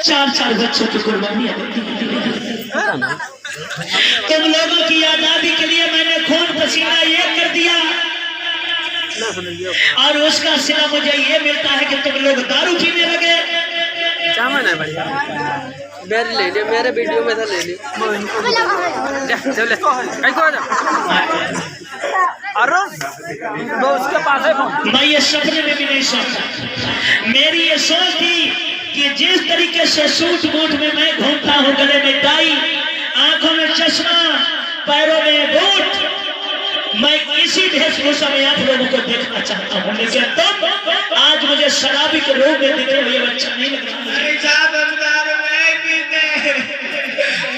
चार बच्चों की कुर्बानियां तुम लोगों की आजादी के लिए मैंने खून पसीना ये कर दिया और उसका सिला मुझे ये मिलता है कि तुम लोग दारू पीने लगे। मेरे ले लियो, मेरे वीडियो में था ले लियो। उसके पास है। मैं ये सपने में भी नहीं सोचता। मेरी ये सोच थी कि जिस तरीके से सूट बूट में मैं घूमता हूँ, गले में टाई, आंखों में चश्मा, पैरों में बूट, मैं इसी वेशभूषा में आप लोगों को देखना चाहता हूँ। लेकिन तुम आज मुझे शराबी के रूप में दिखे हुए अच्छा नहीं लग रहा।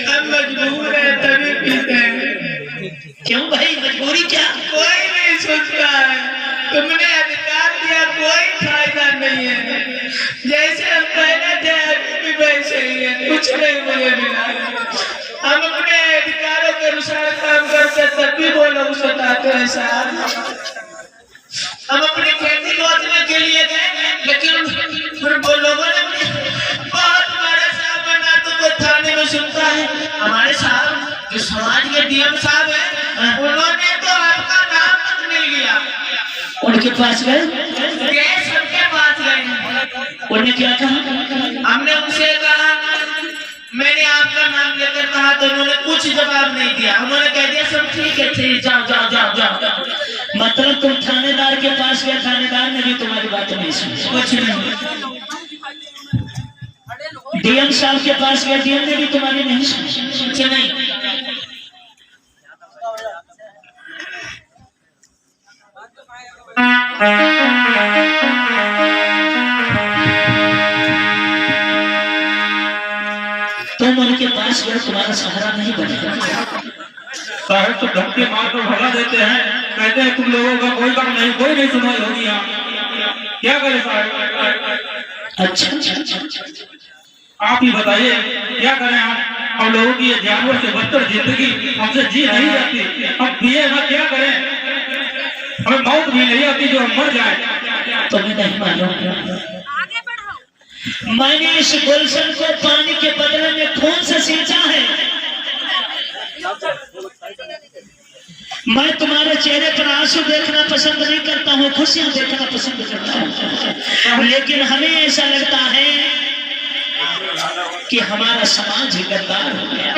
हम मजबूर है तभी पीते हैं। क्यों भाई, मजबूरी क्या? कोई नहीं सोचता है, तुमने अधिकार दिया, कोई फायदा नहीं है। जैसे हम पहले थे अभी भी वैसे ही है, कुछ नहीं मुझे मिला। हम अपने अधिकारों के अनुसार काम करते तब भी वो लोग सताते हैं साहब। हम अपनी खेती बेचने के लिए गए, लेकिन फिर वो लोगों ने बहुत बड़े साहब बना तो थाने में सुनता है। हमारे साहब जो समाज के डीएम साहब है, उन्होंने तो आपका नाम तक नहीं लिया। उनके पास गए, सबके पास गए। उन्होंने क्या कहा? हमने उनसे कहा, मैंने आपका नाम लेकर कहा तो उन्होंने कुछ जवाब नहीं दिया। उन्होंने कह दिया सब ठीक है, ठीक, जाओ जाओ जाओ जाओ। मतलब तुम थानेदार के पास गए, थानेदार ने भी तुम्हारी बात नहीं सुनी? कुछ नहीं। डीएम साहब के पास गए, डीएम ने भी तुम्हारी नहीं सुनी? कुछ नहीं। तुम उनके पास गए, तुम्हारा सहारा नहीं बनेगा। साहब तो धक्के मार कर भगा देते हैं, कहते हैं तुम लोगों का कोई काम नहीं, कोई नहीं सुनाई होगी यहाँ। क्या करें साहब? अच्छा, आप ही बताइए क्या करें हम लोगों की ये जानवर से बदतर जिंदगी हमसे जी नहीं जाती। हम पिए ना क्या करें, हमें मौत भी नहीं आती जो हम मर जाए। तुम्हें नहीं मालूम, मैंने इस गुलशन को पानी के बदले में खून से सींचा है। मैं तुम्हारे चेहरे पर आंसू देखना पसंद नहीं करता हूँ, खुशियां देखना पसंद करता हूँ। लेकिन हमें ऐसा लगता है कि हमारा समाज ही गद्दार हो गया।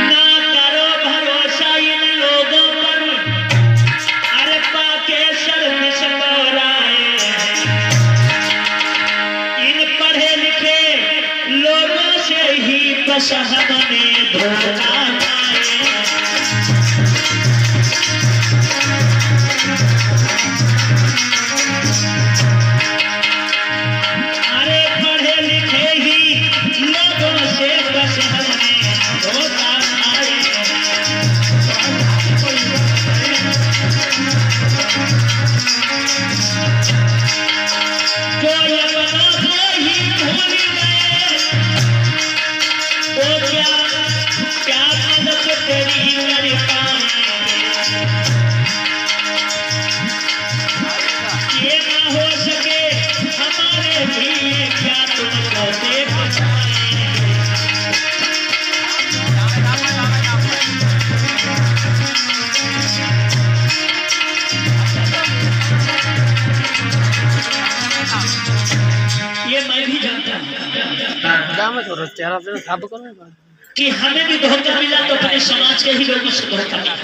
ना करो भरोसा इन लोगों पर, अरे पाके सर्विस बोराए। इन पढ़े लिखे लोगों से ही बस हमने धोखा कि हमें भी धोखा मिला तो अपने समाज के ही लोगों से धोखा मिला।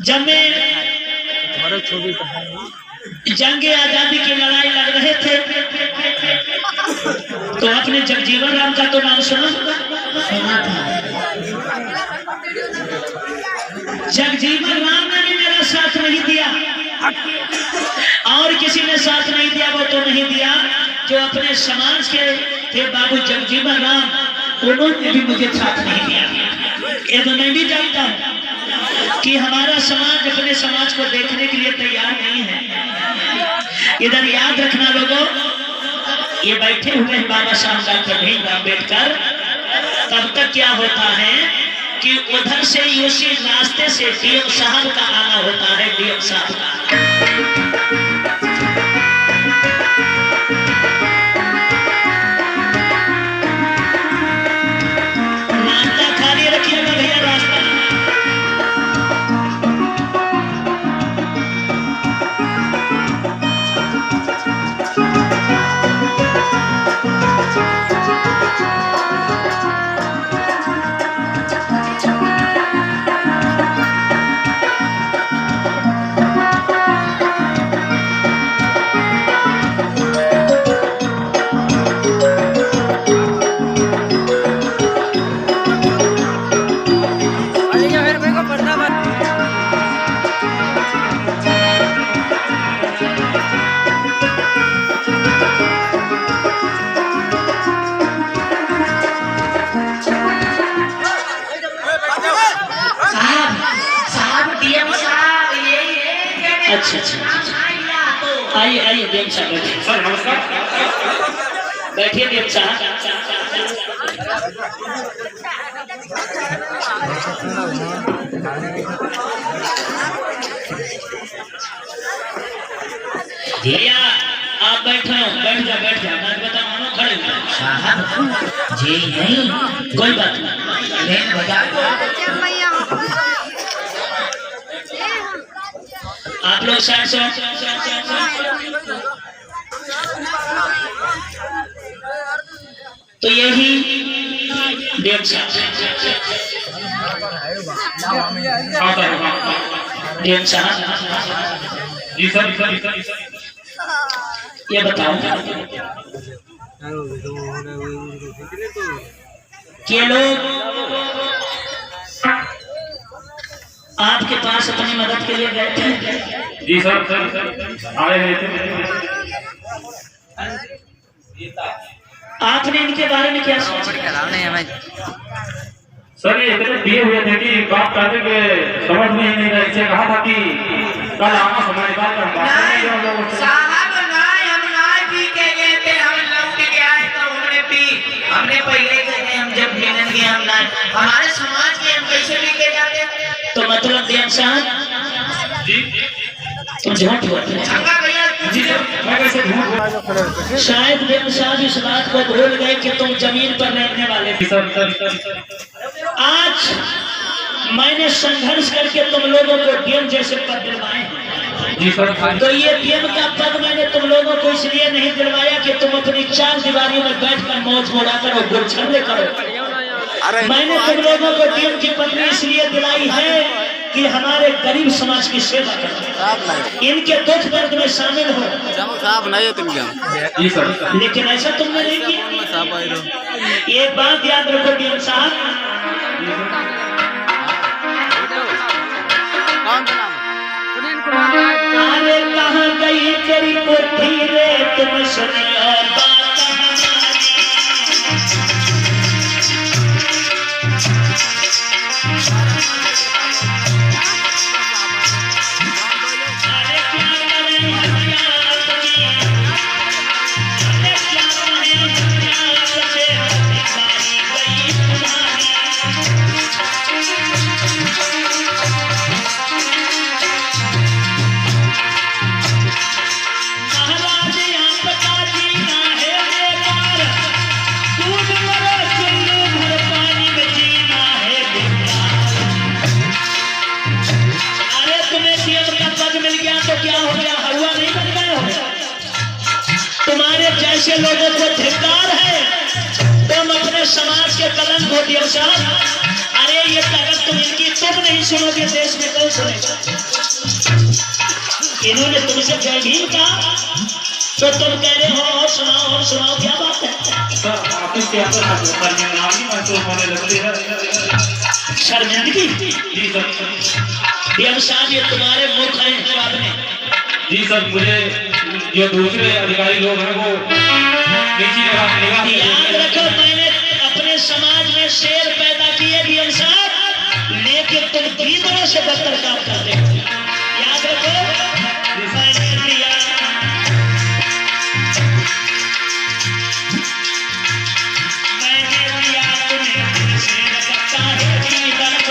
जब मैं जंगे आजादी की लड़ाई लड़ रहे थे तो आपने जगजीवन राम का तो नाम सुना था। जगजीवन राम ने भी मेरा साथ नहीं दिया और किसी ने साथ नहीं दिया, वो तो नहीं दिया जो अपने समाज के थे बाबू जगजीवन राम, उन्होंने भी मुझे साथ नहीं दिया। ये तो मैं भी जानता हूँ कि हमारा समाज अपने समाज को देखने के लिए तैयार नहीं है। इधर याद रखना लोगों, ये बैठे हुए हैं बाबा साहब डॉक्टर भीमराव अम्बेडकर, तब तक क्या होता है कि उधर से ही उसी रास्ते से डीएम साहब का आना होता है, डीएम साहब का। रास्ता खाली रखिएगा भैया, रास्ता। अच्छा अच्छा, आइए आइए डीएम साहब बैठिए। सर नमस्कार। बैठिए डीएम साहब। भैया आप बैठो, बैठ जा मैं बताऊँ, हम खड़े हैं साहब जी। नहीं कोई बात नहीं, आप लोग साइड से। तो यही डीएम साहब, डीएम साहब जी सर। ये बताओ कि लोग आपके पास अपनी मदद के लिए गए थे? जी सर आए हुए थे। आपने इनके बारे में क्या सोचा? सर ये इतने दिए हुए थे कि बात करने के समझ में ही नहीं रहा। इसे कहा था कि कल आना समय निकाल कर बात करेंगे हम लोगों से। साहब हम ना पी के गए थे, हम लौट के आए तो हमने पी। हमने पहले गए, हम जब पीने गए हम ना, हमारे समाज के हम कैसे पी के जाते? तो मतलब डीएम साहब जी तुम झूठ बोलते हैं। शंका भैया जी सर, मैं कैसे झूठ? शायद डीएम साहब इस बात को भूल गए कि तुम जमीन पर रहने वाले थे। सर आज मैंने संघर्ष करके तुम लोगों को डीएम जैसे पद दिलवाए हैं। जी सर। तो ये डीएम का पद मैंने तुम लोगों को इसलिए नहीं दिलवाया कि तुम अपनी चार दीवारी में बैठकर मौज मुड़ा करो, गुलछर्रे करो। मैंने तुम लोगों को डीएम की पदवी इसलिए दिलाई है कि हमारे गरीब समाज की सेवा करो, इनके दुख दर्द में शामिल हो। जी सर। लेकिन ऐसा तुमने नहीं किया। एक बात याद रखो डीएम साहब, अरे कहाँ गई तेरी कोठी रे तुम सुनियो बात। तुम्हारे जैसे लोगों को धिक्कार है, तुम अपने समाज के कलंक हो डीएम साहब। अरे ये अगर तुम इनकी तुम नहीं सुनोगे देश में कौन सुनेगा? इन्होंने तुमसे जयभीम कहा तो तुम कह रहे हो और सुनाओ, क्या बात है? शर्मिंदगी? डीएम साहब ये तुम्हारे मुख हैं जवाब में। जी सर, मुझे जो दूसरे अधिकारी लोग हैं वो याद रखो, मैंने अपने समाज में शेर पैदा किए डीएम साहब, लेकिन तुम गीदड़ों से बदतर काम करते हो। याद रखो, मैंने लिया तुम्हें शेर सकता है गीदड़।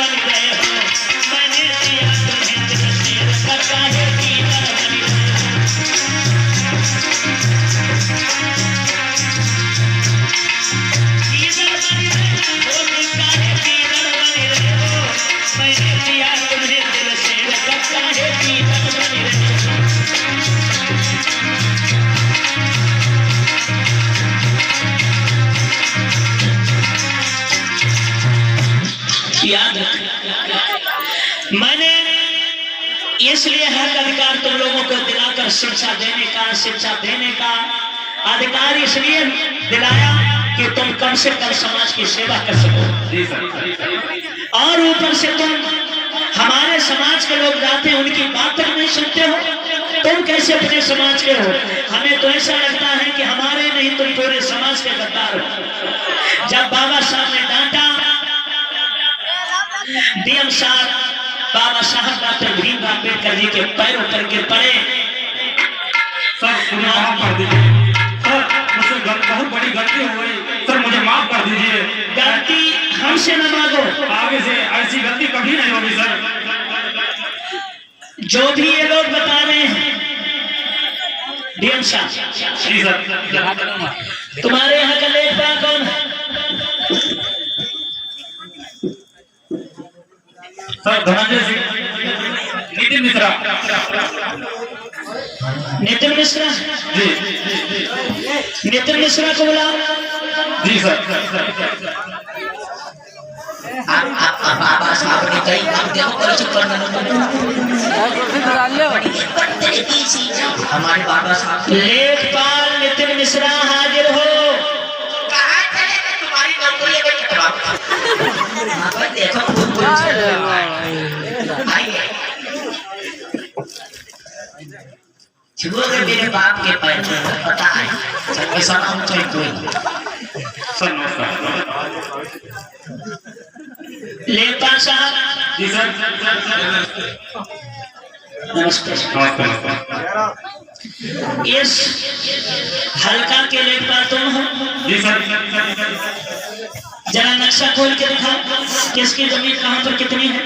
याद रखें। मैंने इसलिए हक अधिकार तुम लोगों को दिलाकर शिक्षा देने का अधिकार इसलिए दिलाया कि तुम कम से कम समाज की सेवा कर सको। और ऊपर से तुम हमारे समाज के लोग जाते हैं उनकी बात तक नहीं सुनते हो, तुम कैसे अपने समाज के हो? हमें तो ऐसा लगता है कि हमारे नहीं तुम पूरे समाज के गद्दार हो। जब बाबा साहब ने डांटा, डीएम साहब बाबा साहब डॉक्टर भीमराव अम्बेडकर जी के पैरों पर गिर पड़े। सर मुझे माफ कर दीजिए सर, मुझसे बहुत बड़ी गलती हो गई सर, मुझे माफ कर दीजिए। गलती हमसे न मांगो, आगे से ऐसी गलती कभी नहीं होगी सर। जो भी ये लोग बता रहे हैं डीएम साहब, जी सर। तुम्हारे यहाँ का लेखपाल कौन है? सर धनंजय सिंह, नितिन मिश्रा। नितिन मिश्रा जी नितिन मिश्रा को बुलाओ। जी सर। बाबा साहब ने कई काम देखो कर चुका हमारे बाबा साहब लेखपाल नितिन मिश्रा हाजिर हो। कहाँ चले गए? तुम्हारी नौकरी है देखो छुओगे मेरे बाप के पैर पता है ऐसा हम कोई सर नमस्कार। लेखपाल साहब जी सर। नमस्कार। नमस्कार। इस हल्का के लेखपाल तुम हो? जी सर। जरा नक्शा खोल के दिखाओ, किसकी जमीन कहाँ पर कितनी है?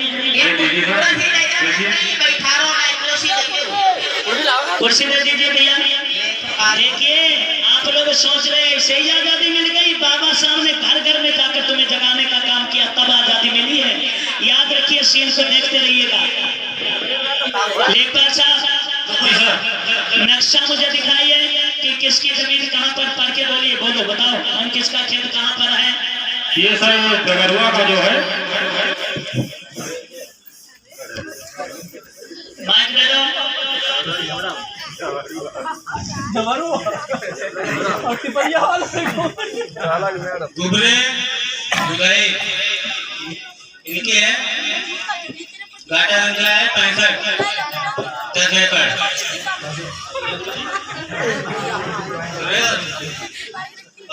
कुर्सी दे दीजिए भैया। देखिए आप लोग सोच रहे हैं ऐसे ही आजादी मिल गई, बाबा साहब ने घर घर में जाकर तुम्हें जगाने का काम किया तब आजादी मिली है। याद रखिए, सीन को देखते रहिएगा। लेखपाल साहब नक्शा मुझे दिखाइए कि किसकी जमीन कहाँ पर, पढ़ के बोलिए, बोलो बताओ हम किसका खेत कहाँ पर है? ये सर डगरुआ का जो है। माइक दे दो। दुबरे दुबई इनके है, गाटा अंकला है 65 10 एकड़।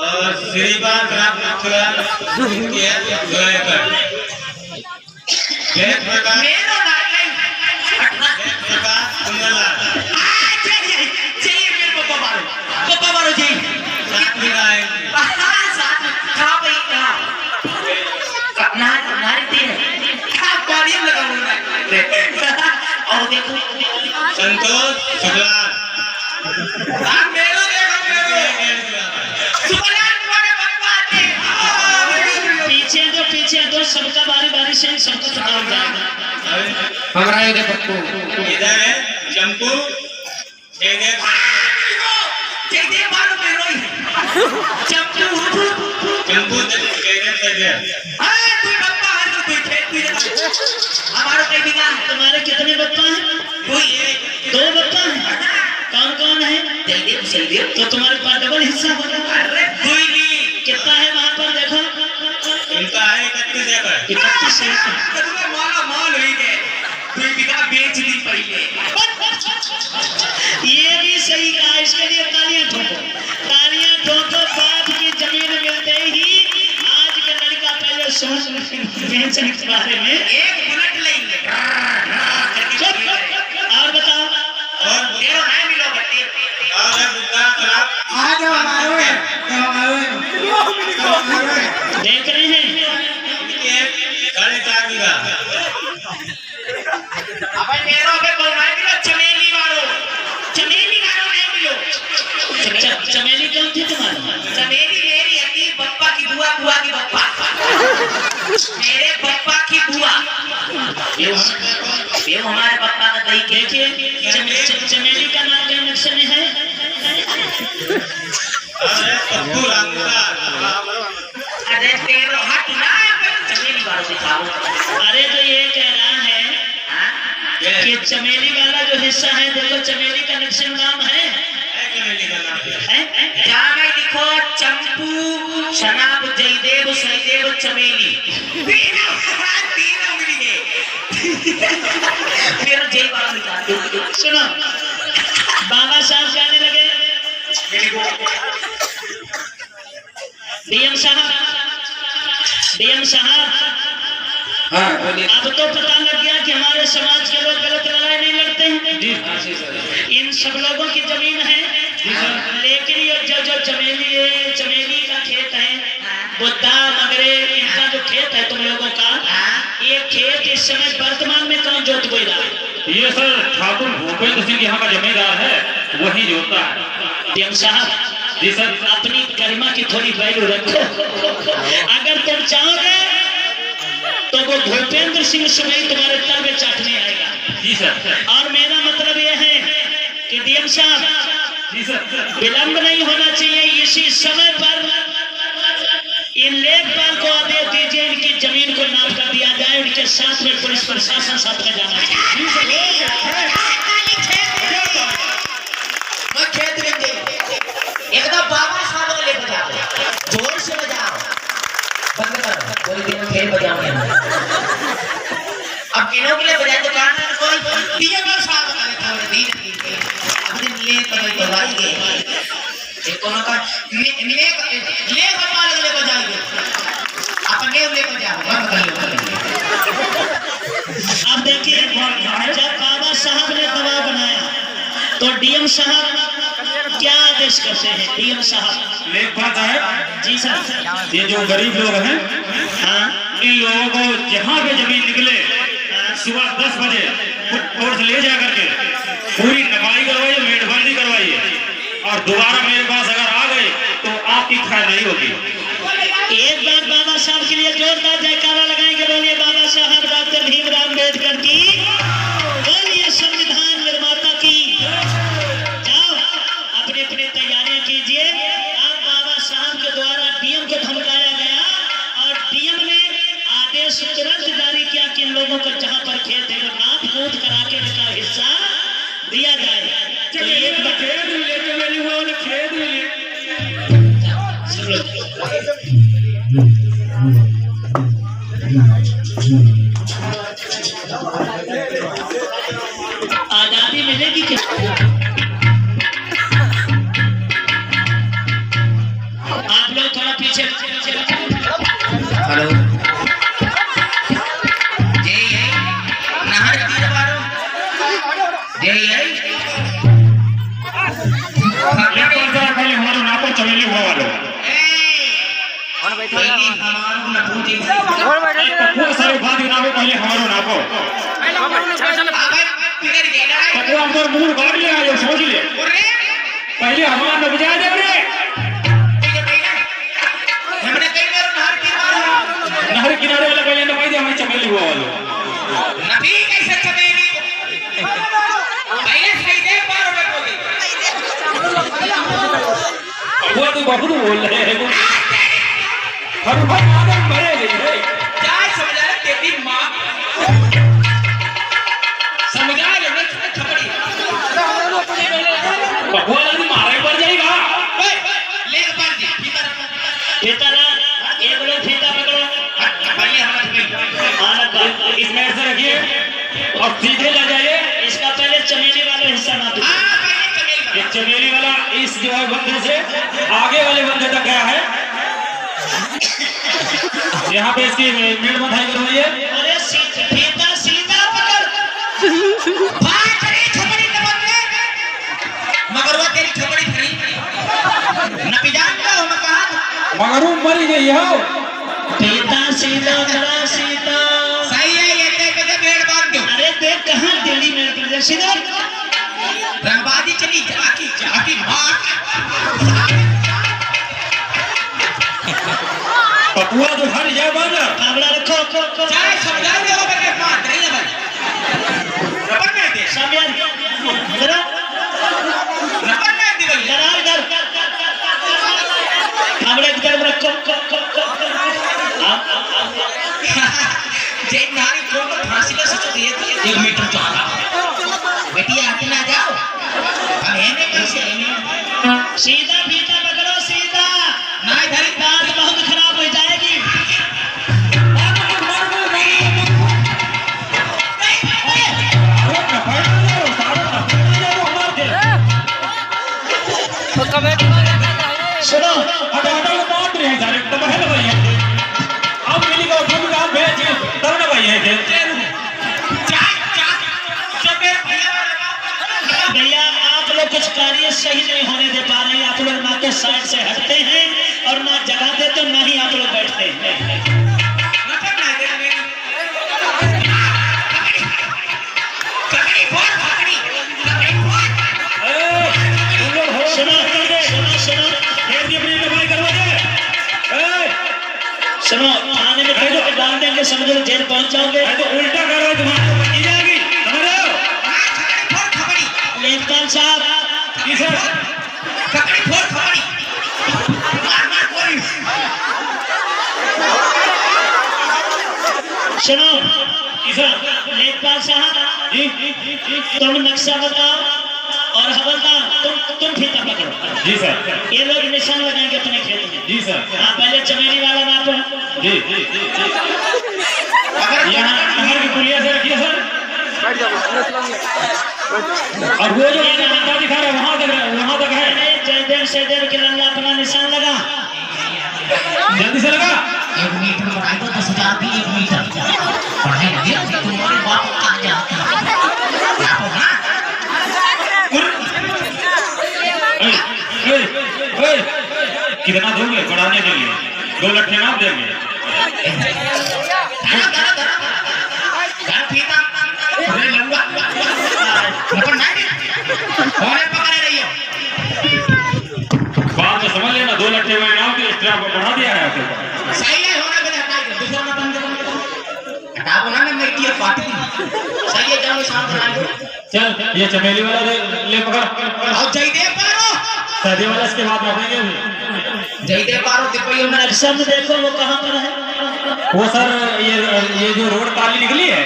और श्रीपाल ग्राम इनके है 2 एकड़। एक प्रकार संतोष शुक्ला पीछे दो सबका बारी बारी से सबका पता हो जाएगा। हमारा ये देखो इधर है चंपू चंपू तुम्हारे कितने बप्पा हैं? 2 बप्पा हैं। कौन कौन है? तो तुम्हारे पास डबल हिस्सा होगा। कितना है वहाँ पर देखो? इनका है 31 एकड़। 31 एकड़। बेच दी पहले। ये भी सही कहा, इसके लिए तालियां ठोको, तालियां ठोको। बाप की जमीन मिलते ही आज का लड़का पहले सोच पेंशन के बारे में 1 मिनट लेंगे। और बताओ और तेरो नहीं मिलो बट्टी। और है बुद्धा खराब देख रहे हैं? इनके 4.5 बीघा। अबे मेरो पे बोल रहा है कि चमेली मारो नहीं मिलो। चमेली कौन थी तुम्हारी? चमेली मेरी हती बप्पा की बुआ की बप्पा मेरे बप्पा की बुआ ये हमारे बप्पा का दही के चमेली का नाम क्या नक्शे में है? और है पप्पू रामपुरा। अरे तेरो हट ना चमेली मारो सिखाओ। अरे तो ये कह रहा है कि चमेली वाला जो हिस्सा है, देखो चमेली का नक्शा नाम है चमेली का नाम है। जहाँ में लिखो चंपू शनाब जयदेव सहीदेव चमेली, तीन उंगली है। मेरा जय बाबा निकाल दो। सुनो, बाबा साहब जाने लगे, डीएम साहब हाँ बोलिए। अब तो पता लग गया कि हमारे समाज के लोग गलत लड़ाई नहीं लड़ते हैं। इन सब लोगों की जमीन है, लेकिन ये जो चमेली का खेत है, बुद्धा मगरे, इनका जो खेत है तुम लोगों का, ये खेत इस समय वर्तमान में कौन जोत बोई रहा है? ये सर ठाकुर भूपेंद्र सिंह यहाँ का जमींदार है, वही जोतता है। डीएम साहब जी सर। अपनी गरिमा की थोड़ी वैल्यू रखो। अगर तुम चाहोगे तो वो भूपेंद्र सिंह समेत तुम्हारे तल में चाटने आएगा। जी सर। और मेरा मतलब यह है कि डीएम साहब जी सर। विलंब नहीं होना चाहिए, इसी समय पर इन लेखपाल को आदेश दीजिए, इनकी जमीन को नाप कर दिया जाए, उनके साथ में पुलिस प्रशासन साथ में जाना चाहिए। मैं खेत में दे एकदम बाबा साहब को ले बजाओ, जोर से बजाओ, बंद करो, पूरी दिन खेल बजाओगे। अब किन्हों के लिए बजाए तो गाना कोई डीएम साहब का लेता है, दिन अपने ले तो बजाएंगे, एक कोनो का ले गोपाल के लिए बजाएंगे, अपने ले बजाओ, बंद कर लो। अब देखिए, जब बाबा साहब ने दबाव बनाया तो डीएम साहब क्या आदेश करते हैं? डीएम साहब लेखपाल साहब जी सर। ये जो गरीब लोग हैं, हाँ इन लोगों को जहाँ पे जमीन निकले सुबह 10 बजे कोर्ट से ले जा करके पूरी नपाई करवाइए, मेड़बंदी करवाइए, और दोबारा मेरे पास अगर आ गए तो आपकी खैर नहीं होगी। एक बार बाबा साहब के लिए जोरदार जयकारा लगाएंगे। बोलिए बाबा साहब डॉक्टर भीमराव अम्बेडकर की, बोलिए संविधान निर्माता की। जाओ अपनी अपनी तैयारियां कीजिए। अब बाबा साहब के द्वारा डीएम को धमकाया गया और डीएम ने आदेश तुरंत जारी किया कि इन लोगों को जहां पर खेत है वो नाप कूट करा के इनका हिस्सा दिया जाए। तो एक आजादी मिलेगी कि आप लोग थोड़ा पीछे। हेलो जय नहर तीर मारो, जय पहले हमारे नापो चमेली हुआ वालों पहले हमारो न पूछे, बहुत सारे बात नापो, पहले हमारो नापो। फिर गेला तो अंदर मुंह गाड़ ले आयो, सोच ले पहले हमारा न बजा दे रे। हमने कई बार नहर तीर मारो, नहर किनारे वाला पहले न दे, हमें चमेली हुआ वालों नबी कैसे चमेली पहले सही दे बार में बोली वो तो बहुत बोल रहे हैं। हर बार आदम भरे गए क्या समझा तेरी माँ समझा ले थपड़ी भगवान आदमी मारे पड़ जाएगा। ले पर जी फीता ला, एक लोग फीता पकड़ो। पहले हमारे इसमें ऐसे रखिए और सीधे ले जाइए। इसका पहले चमेली वाला हिस्सा ना दो। हां पहले चमेली ये चमेली वाला इस जो है बंदे से आगे वाले बंदे तक गया है। यहाँ पे इसकी मेड़ बंधाई करवाइए। अरे फीता सीधा पकड़। भाग रे छपड़ी न बंदे, मगर वो तेरी छपड़ी खड़ी न पिजान का हो कहा, मगर वो मरी गई हो। फीता सीधा करा सीधा। सही है ये ते पेड़ बांध दो। अरे देख कहाँ दिल्ली में प्रदेश सीधा रंगबाजी चली जाकी मार पपुआ तो हर जाए बंदा काबड़ा रखो। चाहे समझा दे हो के बात नहीं है भाई, रबर में दे सब यार जरा रबर में दे भाई जरा इधर काबड़ा की तरफ रखो। 1 मीटर चौड़ा बेटिया हटना जाओ अब हेने कैसे सीधा फीता पकड़ो सीधा, ना इधर ही बात बहुत खराब हो जाएगी। सुनो भैया, आप लोग कुछ कार्य सही नहीं होने दे पा रहे हैं। आप लोग ना तो साइड से हटते हैं और ना जगह देते तो ना ही आप लोग बैठते हैं। सुनो सुनो सुनो सुनो, थाने में कह दो कि डाल देंगे, समझो जेल पहुंच जाओगे। तो उल्टा करो तुम्हारी जाएगी, समझ रहे हो? लेखपाल साहब सुनो, लेखपाल साहब तुम नक्शा बताओ और हवलदार तुम फीता पकड़ो। जी सर। ये लोग निशान लगाएंगे अपने खेत में। जी सर। हाँ, पहले चमेली वाला नापो। जी जी जी यहाँ नहर की पुलिया से रखिए सर। और वो जो लंका दिखा रहा है वहाँ तक है। जयदेव सहदेव के लंगा अपना निशान लगा, जल्दी से लगा। 1 मीटर बढ़ाई तो 10,000 भी 1 मीटर बढ़ाई लगे तुम्हारे बाप आ जाता कितना दोगे बढ़ाने के लिए? 2 लट्ठे नाप देंगे। बात तो समझ लेना, 2 लट्ठे में नाप के एक्स्ट्रा बढ़ा दिया है आपके ऊपर। सही है, होना भी हटाई दो, दूसरा ना बंद करो। हटाओ ना, मैं मेरी टीयर पार्टी सही है, जाओ शाम को आएंगे। चल ये चमेली वाला ले पकड़ और जयदेव पारो, शादी वाला इसके बाद रखेंगे अभी। जयदेव पारो दिपैयो ना नक्शा में देखो वो कहाँ पर है। वो सर ये जो रोड काली निकली है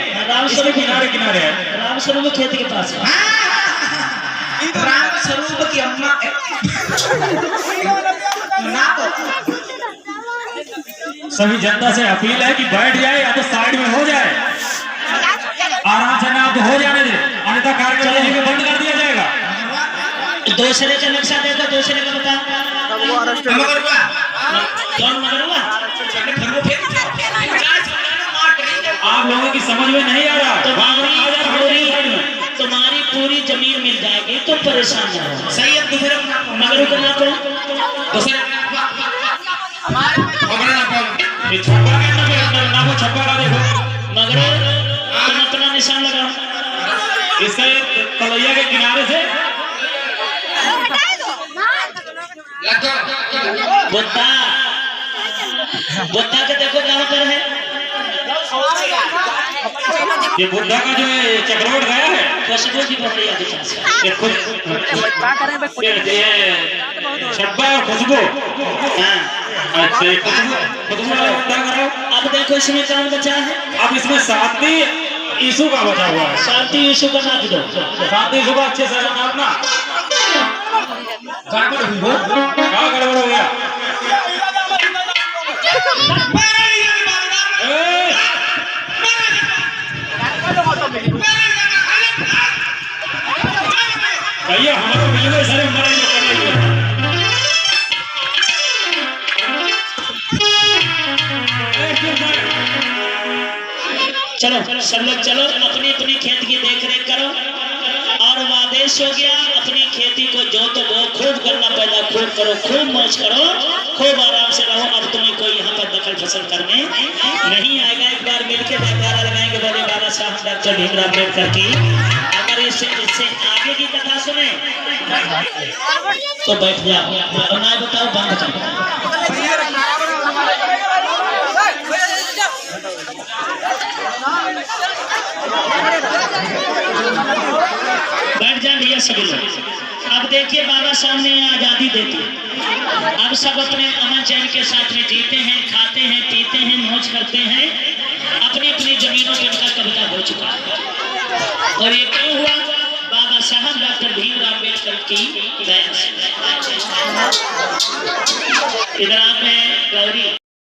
इसके किनारे किनारे है। राम स्वरूप खेत के पास है। राम स्वरूप की अम्मा ना तो सभी जनता से अपील है कि बैठ जाए या तो साइड में हो जाए, आराम से नाप हो जाने दे, अन्यथा कार्यक्रम को बंद कर दिया जाएगा। दूसरे का नक्शा देखो, दूसरे का बता। मगरवा कौन मगरवा? आप लोगों की समझ में नहीं आ रहा। तुम्हारी पूरी जमीन मिल जाएगी तो परेशान ना हो। सही है, दूसरे मगरू का नापो, दूसरे ये छप्पा का नापो, छप्पा का देखो। मगरू तुम अपना निशान लगाओ। इसका तलैया के किनारे से बुद्धा बुद्धा के देखो कहाँ पर है। ये बुद्धा का जो है चक्रवट गया है। खुशबू की पकड़ी आदि से। ये छप्पा और खुशबू। हाँ, अच्छा ये खुशबू वाला बुद्धा करो। अब देखो इसमें कौन बचा है। अब इसमें साथी यीशु का बचा हुआ है। शांति यीशु का नाप दो। साथी यीशु का अच्छे से नापना। क्या गड़बड़ हो गया? भैया हमारे मिलने सारे हमारे चलो सब लोग चलो, अपनी अपनी खेत की देख रेख करो और आदेश हो गया। अपनी खेती को जोतो बो, खूब गन्ना पैदा खूब करो, खूब मौज करो, खूब आराम से रहो। अब तुम्हें कोई यहाँ पर दखल फसल करने नहीं आएगा। एक बार मिलकर जयकारा लगाएंगे, बोले बाबा साहब डॉक्टर भीमराव अम्बेडकर की। अगर इससे आगे की कथा सुने तो बैठ जाओ, ना बताओ बंद करो। बैठ जाए भैया सभी लोग। अब देखिए बाबा साहब ने आजादी देती, अब सब अपने अमन चैन के साथ में जीते हैं, खाते हैं, पीते हैं, मौज करते हैं। अपनी अपनी जमीनों पे उनका कब्जा हो चुका है। और ये क्यों हुआ? बाबा साहब डॉक्टर भीमराव अम्बेडकर की दया से। इधर आप हैं गौरी।